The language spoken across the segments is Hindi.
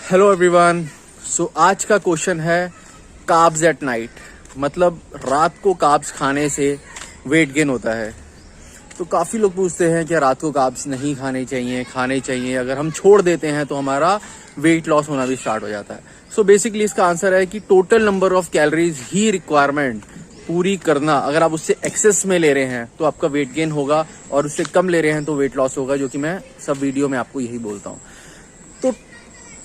Hello everyone. सो आज का क्वेश्चन है कार्ब्स एट नाइट, मतलब रात को कार्ब्स खाने से वेट गेन होता है। तो काफ़ी लोग पूछते हैं कि रात को कार्ब्स नहीं खाने चाहिए, अगर हम छोड़ देते हैं तो हमारा वेट लॉस होना भी स्टार्ट हो जाता है। सो बेसिकली इसका आंसर है कि total number of calories he requirement पूरी करना, अगर आप उससे एक्सेस में ले रहे हैं तो आपका वेट गेन होगा, और उससे कम ले रहे हैं तो वेट लॉस होगा, जो कि मैं सब वीडियो में आपको यही बोलता हूँ। तो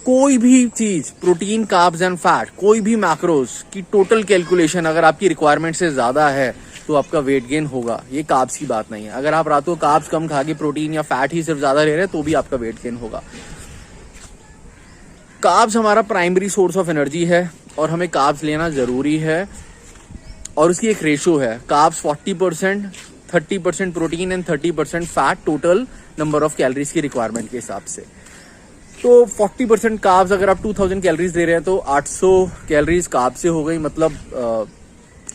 कोई भी चीज, प्रोटीन, कार्ब्स एंड फैट, कोई भी मैक्रोज की टोटल कैलकुलेशन अगर आपकी रिक्वायरमेंट से ज्यादा है तो आपका वेट गेन होगा। ये कार्ब्स की बात नहीं है। अगर आप रात को कार्ब्स कम खा के प्रोटीन या फैट ही सिर्फ ज्यादा ले रहे हैं तो भी आपका वेट गेन होगा। कार्ब्स हमारा प्राइमरी सोर्स ऑफ एनर्जी है और हमें कार्ब्स लेना जरूरी है, और उसकी एक रेशो है। Carbs 40%, 30% protein and 30% fat, total number of calories की रिक्वायरमेंट के हिसाब से। तो 40% कार्ब्स, अगर आप 2000 कैलोरीज दे रहे हैं तो 800 कैलोरीज कार्ब से हो गई, मतलब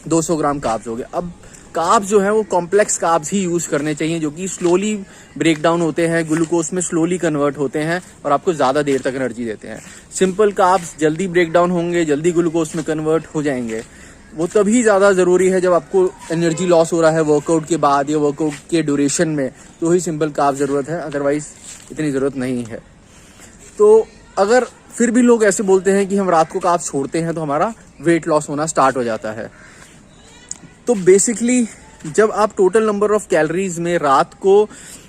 200 ग्राम कार्ब्स हो गए। अब कार्ब्स जो है वो कॉम्प्लेक्स कार्ब्स ही यूज करने चाहिए, जो कि स्लोली ब्रेक डाउन होते हैं, ग्लूकोज में स्लोली कन्वर्ट होते हैं और आपको ज्यादा देर तक एनर्जी देते हैं। सिंपल कार्ब्स जल्दी ब्रेक डाउन होंगे, जल्दी ग्लूकोज में कन्वर्ट हो जाएंगे। वो तभी ज्यादा जरूरी है जब आपको एनर्जी लॉस हो रहा है वर्कआउट के बाद या वर्कआउट के ड्यूरेशन में, तो ही सिंपल कार्ब जरूरत है, अदरवाइज इतनी जरूरत नहीं है। तो अगर फिर भी लोग ऐसे बोलते हैं कि हम रात को कार्ब्स छोड़ते हैं तो हमारा वेट लॉस होना स्टार्ट हो जाता है। तो बेसिकली जब आप टोटल नंबर ऑफ कैलोरीज में रात को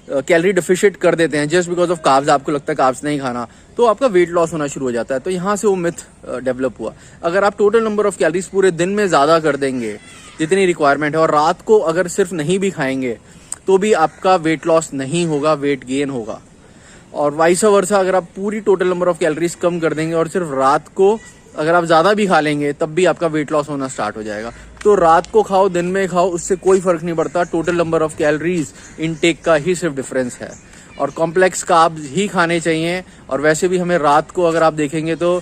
कैलोरी डेफिशिएट कर देते हैं जस्ट बिकॉज ऑफ कार्ब्स, आपको लगता है कार्ब्स नहीं खाना, तो आपका वेट लॉस होना शुरू हो जाता है। तो यहाँ से वो मिथ डेवलप हुआ। अगर आप टोटल नंबर ऑफ कैलोरीज पूरे दिन में ज्यादा कर देंगे जितनी रिक्वायरमेंट है, और रात को अगर सिर्फ नहीं भी खाएंगे तो भी आपका वेट लॉस नहीं होगा, वेट गेन होगा। और वाइस वर्सा, अगर आप पूरी टोटल नंबर ऑफ कैलोरीज कम कर देंगे और सिर्फ रात को अगर आप ज्यादा भी खा लेंगे तब भी आपका वेट लॉस होना स्टार्ट हो जाएगा। तो रात को खाओ, दिन में खाओ, उससे कोई फर्क नहीं पड़ता। Total number of calories intake का ही सिर्फ डिफरेंस है, और कॉम्प्लेक्स कार्ब्स ही खाने चाहिए। और वैसे भी हमें रात को अगर आप देखेंगे तो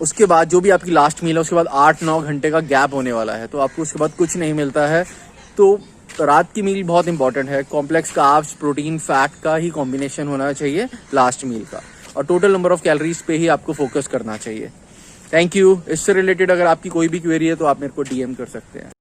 उसके बाद जो भी आपकी लास्ट मील है उसके बाद 8-9 घंटे का गैप होने वाला है, तो आपको उसके बाद कुछ नहीं मिलता है। तो रात की मील बहुत इंपॉर्टेंट है। कॉम्प्लेक्स कार्ब्स, प्रोटीन, फैट का ही कॉम्बिनेशन होना चाहिए लास्ट मील का, और टोटल नंबर ऑफ कैलोरीज पे ही आपको फोकस करना चाहिए। Thank you. इससे रिलेटेड अगर आपकी कोई भी क्वेरी है तो आप मेरे को DM कर सकते हैं।